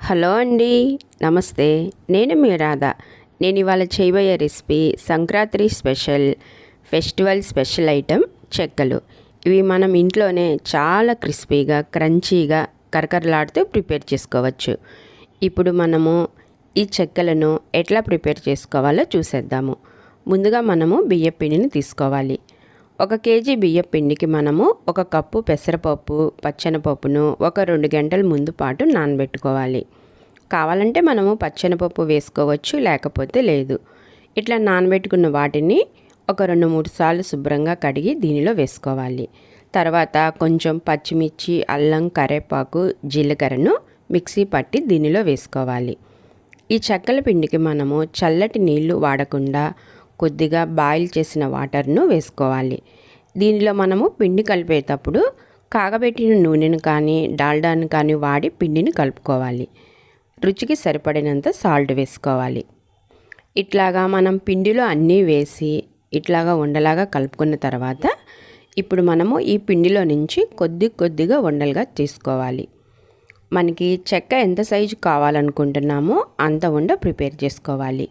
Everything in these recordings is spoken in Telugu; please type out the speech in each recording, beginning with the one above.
హలో అండి, నమస్తే. నేను మీ రాధ. నేను ఇవాళ చేయబోయే recipe Sankranti festival special item చెక్కలు. ఇవి మనం ఇంట్లోనే చాలా క్రిస్పీగా, క్రంచీగా, కరకరలాడుతూ ప్రిపేర్ చేసుకోవచ్చు. ఇప్పుడు మనము ఈ చెక్కలను ఎట్లా ప్రిపేర్ చేసుకోవాలో చూసేద్దాము. ముందుగా మనము బియ్యం పిండిని తీసుకోవాలి. 1 కేజీ బియ్యం పిండికి మనము 1 కప్పు పెసరపప్పు, పచ్చెనపప్పును ఒక 2 గంటల ముందు పాటు నానబెట్టుకోవాలి. కావాలంటే మనము పచ్చెనపప్పు వేసుకోవచ్చు, లేకపోతే లేదు. ఇట్లా నానబెట్టుకున్న వాటిని ఒక 2-3 సార్లు శుభ్రంగా కడిగి దీనిలో వేసుకోవాలి. తర్వాత కొంచెం పచ్చిమిర్చి, అల్లం, కరివేపాకు, జీలకర్రను మిక్సీ పట్టి దీనిలో వేసుకోవాలి. ఈ చెక్కల పిండికి మనము చల్లటి నీళ్లు వాడకుండా కొద్దిగా బాయిల్ చేసిన వాటర్ను వేసుకోవాలి. దీనిలో మనము పిండి కలిపేటప్పుడు కాగబెట్టిన నూనెను కానీ డాల్డాను కానీ వాడి పిండిని కలుపుకోవాలి. రుచికి సరిపడినంత సాల్ట్ వేసుకోవాలి. ఇట్లాగా మనం పిండిలో అన్నీ వేసి ఇట్లాగా ఉండలాగా కలుపుకున్న తర్వాత ఇప్పుడు మనము ఈ పిండిలో నుంచి కొద్దిగా ఉండలుగా తీసుకోవాలి. మనకి చెక్క ఎంత సైజు కావాలనుకుంటున్నామో అంత ఉండ ప్రిపేర్ చేసుకోవాలి.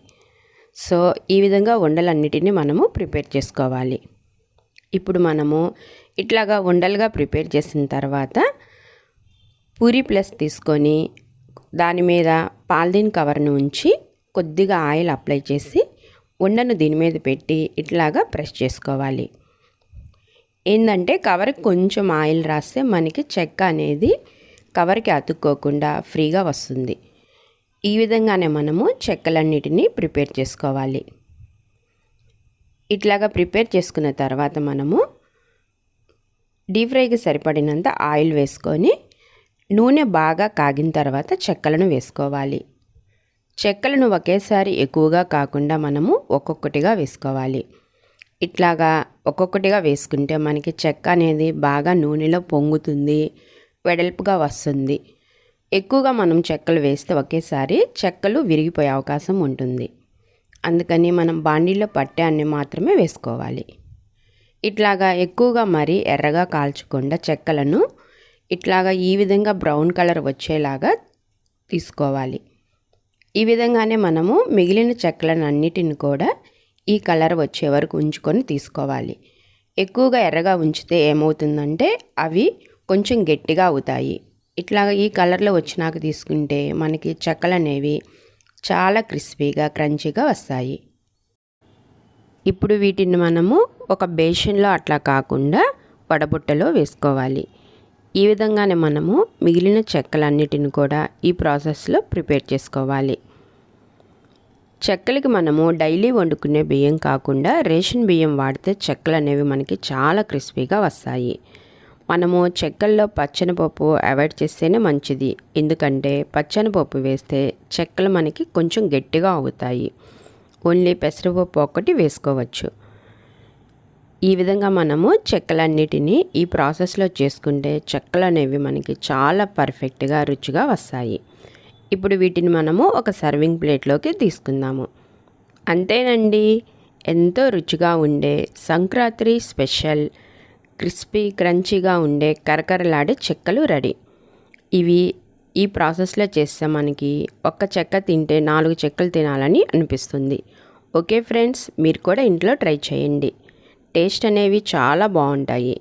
సో ఈ విధంగా ఉండలన్నిటినీ మనము ప్రిపేర్ చేసుకోవాలి. ఇప్పుడు మనము ఇట్లాగా ఉండలుగా ప్రిపేర్ చేసిన తర్వాత పూరీ ప్లస్ తీసుకొని దాని మీద పాలిథిన్ కవర్ను ఉంచి కొద్దిగా ఆయిల్ అప్లై చేసి ఉండను దీని మీద పెట్టి ఇట్లాగా ప్రెస్ చేసుకోవాలి. ఏంటంటే కవర్కి కొంచెం ఆయిల్ రాస్తే మనకి చెక్క అనేది కవర్కి అతుక్కోకుండా ఫ్రీగా వస్తుంది. ఈ విధంగానే మనము చెక్కలన్నిటినీ ప్రిపేర్ చేసుకోవాలి. ఇట్లాగా ప్రిపేర్ చేసుకున్న తర్వాత మనము డీప్ ఫ్రైకి సరిపడినంత ఆయిల్ వేసుకొని నూనె బాగా కాగిన తర్వాత చెక్కలను వేసుకోవాలి. చెక్కలను ఒకేసారి ఎక్కువగా కాకుండా మనము ఒక్కొక్కటిగా వేసుకోవాలి. ఇట్లాగా ఒక్కొక్కటిగా వేసుకుంటే మనకి చెక్క అనేది బాగా నూనెలో పొంగుతుంది, వెడల్పుగా వస్తుంది. ఎక్కువగా మనం చెక్కలు వేస్తే ఒకేసారి చెక్కలు విరిగిపోయే అవకాశం ఉంటుంది. అందుకని మనం బాండీలో పట్టే అన్ని మాత్రమే వేసుకోవాలి. ఇట్లాగా ఎక్కువగా మరీ ఎర్రగా కాల్చకుండా చెక్కలను ఇట్లాగా ఈ విధంగా బ్రౌన్ కలర్ వచ్చేలాగా తీసుకోవాలి. ఈ విధంగానే మనము మిగిలిన చెక్కలను అన్నిటిని కూడా ఈ కలర్ వచ్చే వరకు ఉంచుకొని తీసుకోవాలి. ఎక్కువగా ఎర్రగా ఉంచితే ఏమవుతుందంటే అవి కొంచెం గట్టిగా అవుతాయి. ఇట్లాగా ఈ కలర్లో వచ్చినాక తీసుకుంటే మనకి చెక్కలు అనేవి చాలా క్రిస్పీగా, క్రంచీగా వస్తాయి. ఇప్పుడు వీటిని మనము ఒక బేషన్లో అట్లా కాకుండా వడబుట్టలో వేసుకోవాలి. ఈ విధంగానే మనము మిగిలిన చెక్కలన్నిటిని కూడా ఈ ప్రాసెస్లో ప్రిపేర్ చేసుకోవాలి. చెక్కలకి మనము డైలీ వండుకునే బియ్యం కాకుండా రేషన్ బియ్యం వాడితే చెక్కలు అనేవి మనకి చాలా క్రిస్పీగా వస్తాయి. మనము చెక్కల్లో పచ్చెనపప్పు అవాయిడ్ చేస్తేనే మంచిది. ఎందుకంటే పచ్చెనపప్పు వేస్తే చెక్కలు మనకి కొంచెం గట్టిగా అవుతాయి. ఓన్లీ పెసరపప్పు ఒక్కటి వేసుకోవచ్చు. ఈ విధంగా మనము చెక్కలన్నిటినీ ఈ ప్రాసెస్లో చేసుకుంటే చెక్కలు అనేవి మనకి చాలా పర్ఫెక్ట్గా, రుచిగా వస్తాయి. ఇప్పుడు వీటిని మనము ఒక సర్వింగ్ ప్లేట్లోకి తీసుకుందాము. అంతేనండి, ఎంతో రుచిగా ఉండే సంక్రాంతి స్పెషల్ క్రిస్పీ, క్రంచీగా ఉండే కరకరలాడే చెక్కలు రెడీ. ఇవి ఈ ప్రాసెస్లో చేస్తే మనకి ఒక్క చెక్క తింటే 4 చెక్కలు తినాలని అనిపిస్తుంది. ఓకే ఫ్రెండ్స్, మీరు కూడా ఇంట్లో ట్రై చేయండి. టేస్ట్ అనేవి చాలా బాగుంటాయి.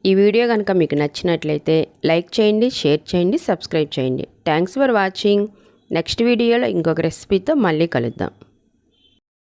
ఈ వీడియో కనుక మీకు నచ్చినట్లయితే లైక్ చేయండి, షేర్ చేయండి, సబ్స్క్రైబ్ చేయండి. Thanks for watching. నెక్స్ట్ వీడియోలో ఇంకొక రెసిపీతో మళ్ళీ కలుద్దాం.